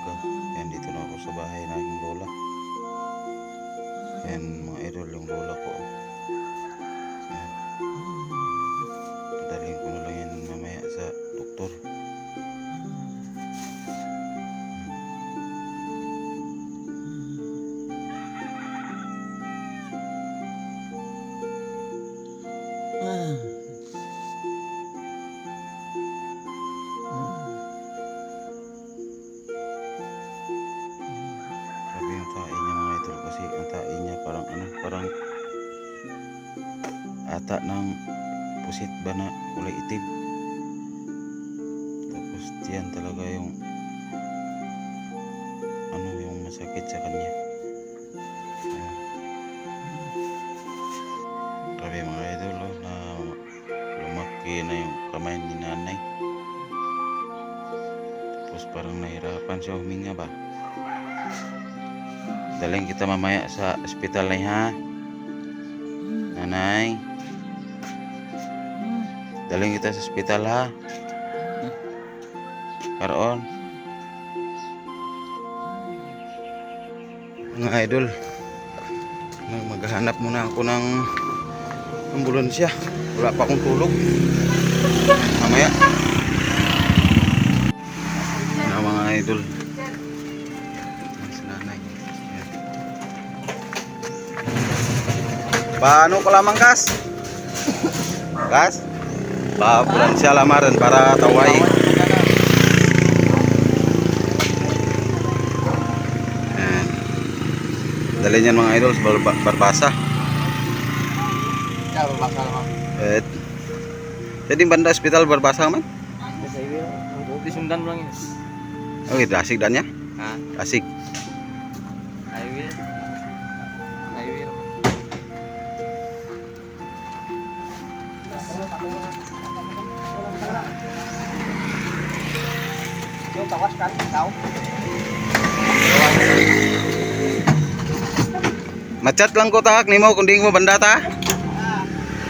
umaga. Yan, dito na ako sa bahay ng aking lola. Yan mga idol, yung lola ko. Yan. Dadalhin ko na lang yan mamaya sa doktor. Grabe yung tae niya mga idol, kasi ang tae niya parang parang ata ng pusit ba na kulay itim. Tapos yan talaga yung yung masakit sa kanya. Ayan. Grabe mga idol, na lumaki na yung kamay ni nanay. Tapos parang nahirapan siya huminga ba. Dalhin kita mamaya sa ospital na ha, nanay. Dalhin kita sa ospital ha, karoon. Mga idol, maghahanap muna ako ng ambulansya. Wala pa akong tulog. Mamaya na mga idol. Paano ko lamang kas? Kas? Pa-ambulansya lamaran para tawai. Dali niyan mga idol sa Barbasa. Ya, Barbasa naman. Jadi banda hospital Barbasa man? Sa iwi lang. Di Sundan lang yun. Okay, Dasig dan ya? Ha? Dasig. Highway. Highway lang. Yung tawas kan, tao. Machat lang ko tahak nimo kung di mo banda ta.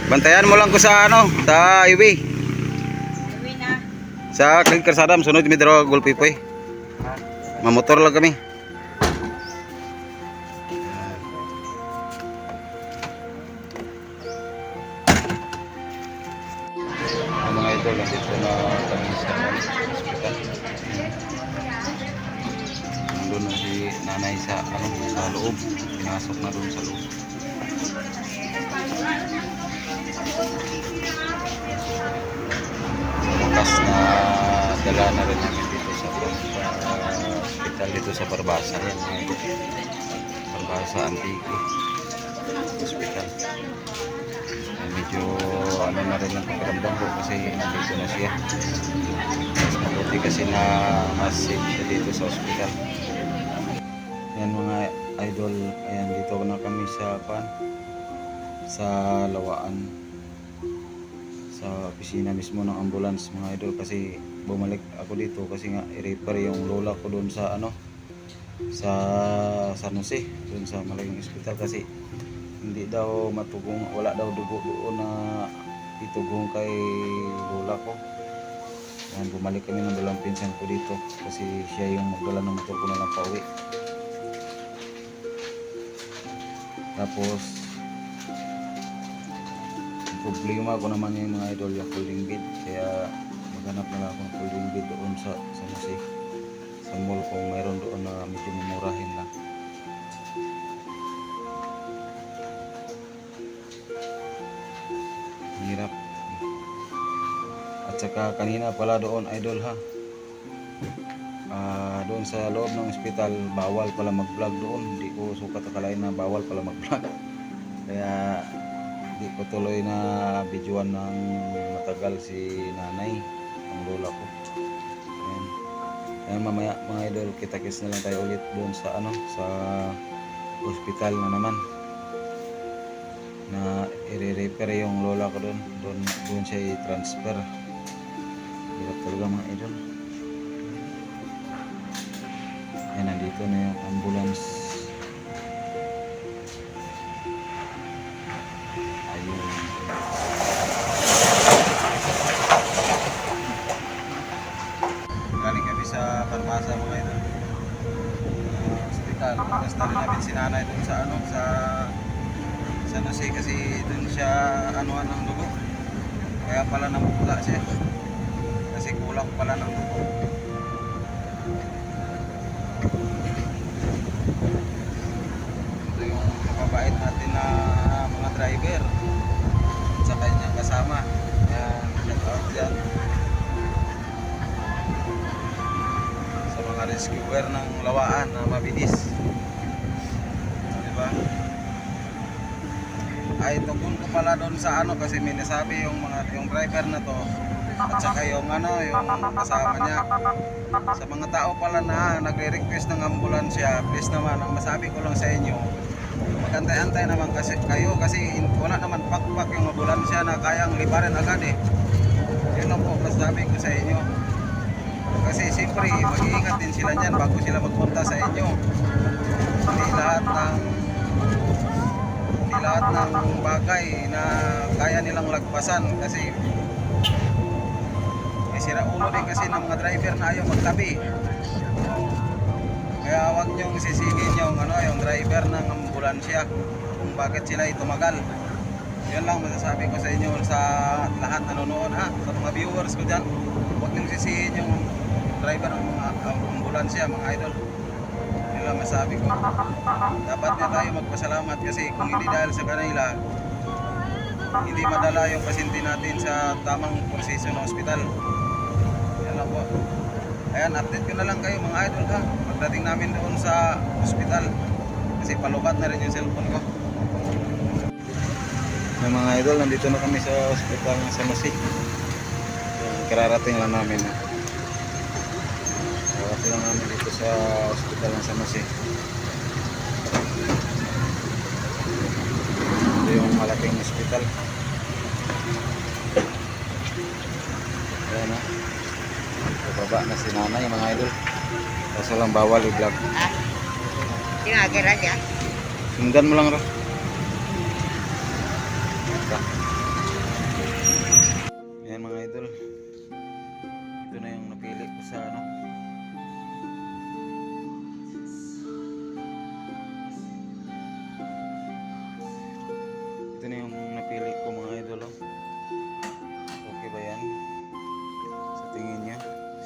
Bantayan mo lang ko sa sa highway. Uwi na. Sa Kalsadam sunod mi dro Gulpipoy. Mamotor lang kami. Mga idol, nandito na kami sa hospital. Nandun na si nanay sa sa loob. Pinasok na doon sa loob. Bukas na dala na rin namin dito sa hospital dito sa Barbasa. Yan, Barbasa Antique Hospital. Medyo na rin ang pakiramdam ko kasi nandito na siya. Mabuti kasi na mas-safe siya dito sa hospital. Yan mga idol, ayan dito na kami sa Lawaan, sa opisina mismo ng ambulance mga idol, kasi bumalik ako dito kasi nga i-refer yung lola ko doon sa sa San Jose, doon sa malaking hospital, kasi hindi daw matugong, wala daw dugo doon na itugong kay lola ko. Yan, bumalik kami ng dalawang pinsan ko dito kasi siya yung magdala ng motor ko na lang pauwi. Tapos problema ko naman yung mga idol, yung folding bed, kaya maghanap na lang ako ng folding bed doon sa mall kung mayroon doon na medyo mumurahin lang. Hirap. At saka kanina pala doon idol ha, doon sa loob ng ospital bawal pala mag-vlog doon. Hindi ko sukat akalain na bawal pala mag-vlog, kaya di ko tuloy na videoan ng matagal si nanay, ang lola ko. Ayan. Ayan, mamaya mga idol, kita-kits na lang tayo ulit doon sa sa hospital na naman, na i-repair yung lola ko doon siya i-transfer. Hirap talaga mga idol. Ayan, nandito na yung ambulance. Ayun. Galing kami sa Barbasa mga idol. hospital. Basta rin namin si nanay dun sa ano, sa San Jose kasi dun siya anuhan ng dugo. Kaya pala namutla siya. Kasi kulang pala ng dugo. Ito yung mababait natin na mga driver at sa kanyang kasama. Ayan, shout out dyan sa mga rescuer ng Lawaan na mabilis. Diba? Ay tungkol ko pala doon sa ano kasi may nasabi yung driver na to at saka yung kasama niya sa mga tao pala na nagre-request ng ambulansya. Please naman, ang masabi ko lang sa inyo, magantay-antay naman kasi kayo kasi wala naman pakpak yung ambulansya na kayang libaran agad eh. Yun lang po masabi ko sa inyo. Kasi siyempre mag-iingat din sila niyan bago sila magpunta sa inyo. Hindi lahat ng bagay na kaya nilang lagpasan kasi may sira ulo din kasi ng mga driver na ayaw magtabi. Kaya huwag niyong sisingin yung driver ng ambulansya kung bakit sila tumagal. Yun lang masasabi ko sa inyo sa lahat na nanonood ha, sa mga viewers ko dyan. Huwag niyong sisingin yung driver ng mga ambulansya, mga idol. Yun lang masasabi ko. Dapat na tayo magpasalamat kasi kung hindi dahil sa kanila, hindi madala yung pasyente natin sa tamang proseso ng ospital. Yan lang po. Ayan, update ko na lang kayo mga idol ha. Pagdating namin doon sa ospital. Kasi palubat na rin yung cellphone ko. Yung mga idol, nandito na kami sa ospital ng San Jose. Kararating lang namin. Kararating lang namin dito sa ospital ng San Jose. Ito yung malaking ospital. Ayan ha. Bababa na si nanay mga idol. Kaso lang bawal i-vlog. Tinagira niya. Sundan mo lang ro. Ayan mga idol. Ito na yung napili ko sa ano. Ito na yung napili ko mga idol. Oh. Okay ba yan? Sa tingin niya?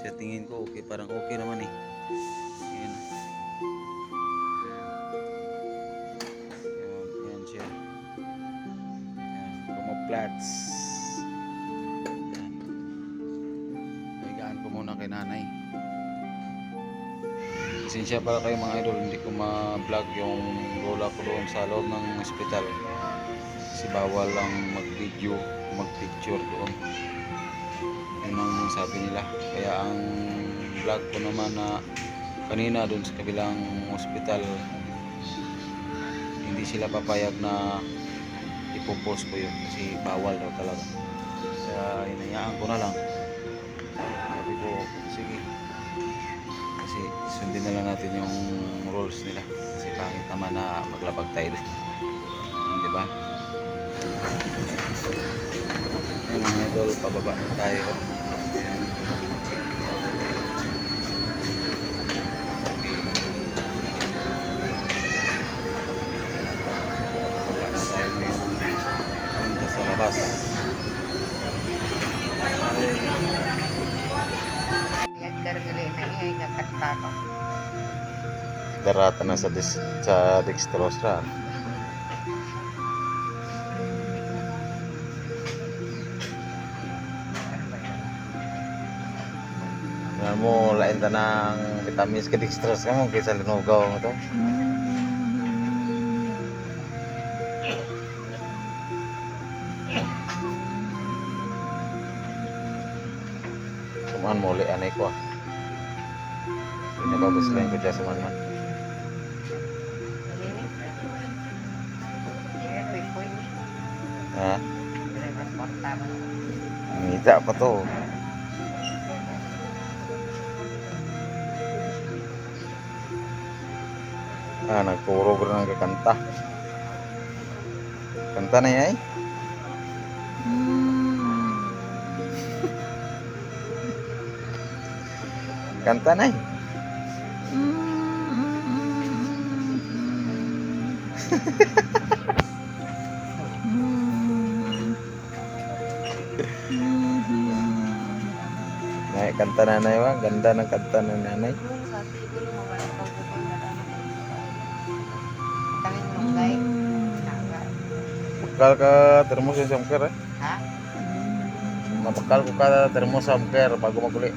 Sa tingin ko okay. Parang okay naman eh. Ayan. Ayan siya. Ayan. Camouflage. Ayan. Higaan ko muna kay nanay. Pasensya para kayo mga idol. Hindi ko ma-vlog yung lola ko doon sa loob ng ospital. Kasi bawal lang mag-video, mag-picture doon. Yun ang sabi nila. Kaya ang vlog ko naman na kanina doon sa kabilang ospital, hindi sila papayag na ipopost ko yun kasi bawal daw talaga. Kaya hinayaan ko na lang. Sabi ko, sige. Kasi sundin na lang natin yung rules nila. Kasi pangit naman na maglabag tayo doon. Diba? Ayan mga idol, pababa na tayo. Punta sa labas. Yan gargali na iya ingat tato. Darata na sa dextrosra. Nga mo, lain ta ng vitamins ka dextrose ka mo kaysa linugaw mo to. Kumaan mo ulit anay ko ah. Pinababas lang ko dyan sa man. Ha? Ngita pa to. Nagturo ko ng kakanta. Kanta na yan eh. Kanta na eh. Naik kanta nanay wa, ganda ng kanta ng nanay. Sa tigol mo ba ikaw ko na lang. Tangin mo gay. Naga. Bekal ka termos sa samker eh. Ha? Mabekal ko ka termos sa samker bago maguli.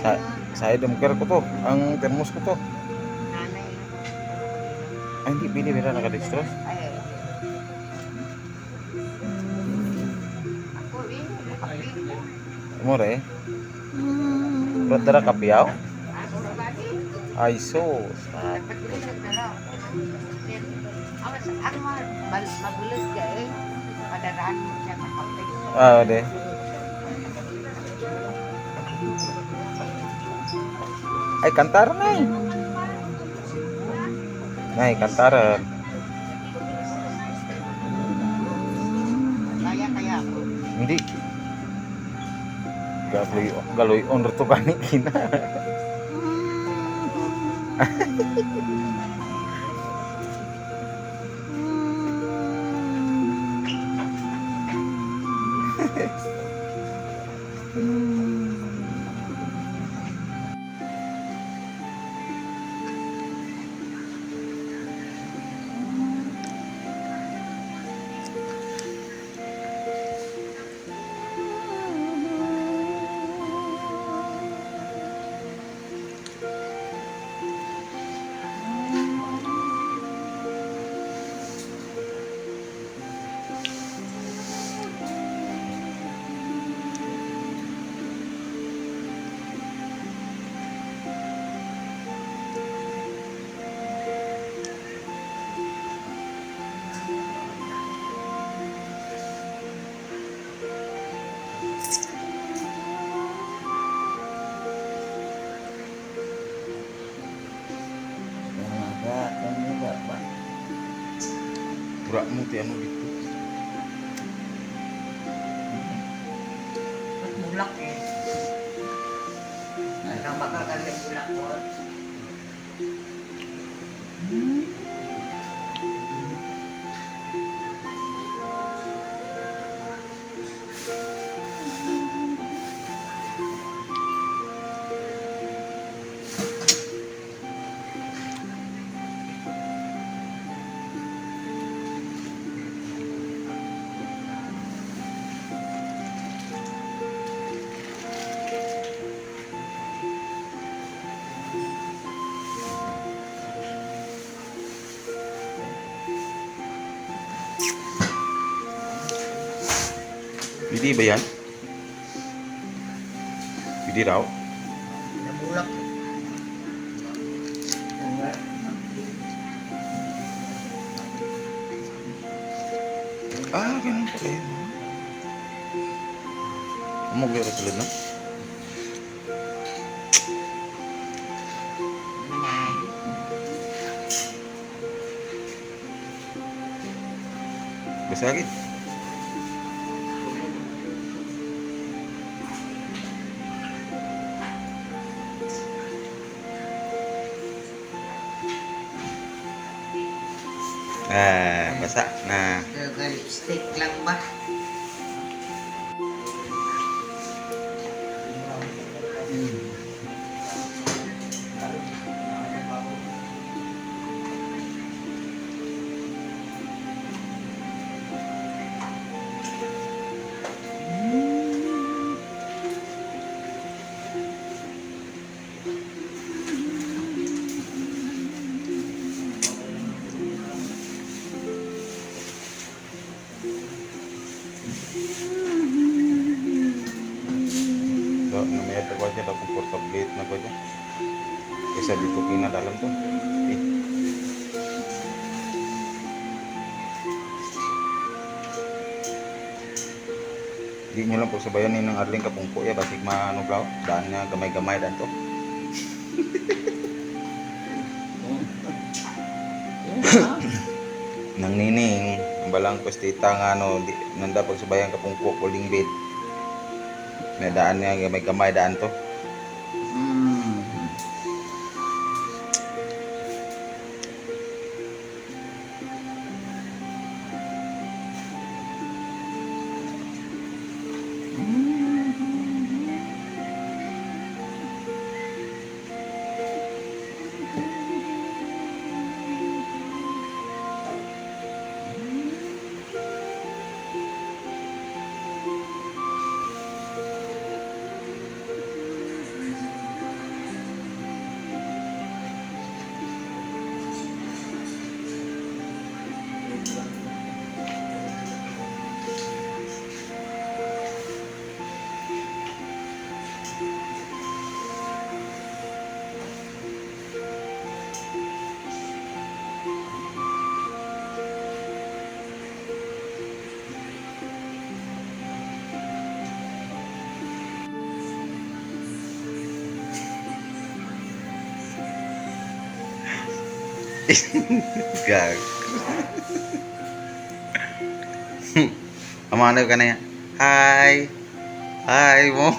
Sa saya demker ko to, ang termos ko to. Nanay. Ay, hindi pili bira nakadextrose. Ay. Ako rin. Nakapili. Mura eh. Berat darah kapiyaw? Ako lagi. Ay sus. Dapat bilisag na lang. Ang magulos ka eh. Padaraan mo siya makapit. Ah, deh. Ay, kantaran ay. Nay, kantaran. Kaya ako. Hindi. Galoy on to kani kina. Burakmu ti anu gitu. Bulak eh. Nang bakal kali bulak mo. Bidi ba yan? Bidi raw? Nabulak. Ah, ganun pala yun. Umugay rin tulad na? Basagin. Ah, basa na. Lipstick lang ba? So, namaya ito ko dyan, comfortable na ko dyan. Kaysa dito kinadalam to. Okay. Di nyo lang po sabayan ng Arling kapungko ya, basig manublaw. Daan niya gamay-gamay daan to. Nang nining, ang balang pastita nga ano, nanda pag sabayan kapungko, puling bed. May daan niya gamay-gamay daan to. Gag. Amano ka na yan. Hi. Hi mo.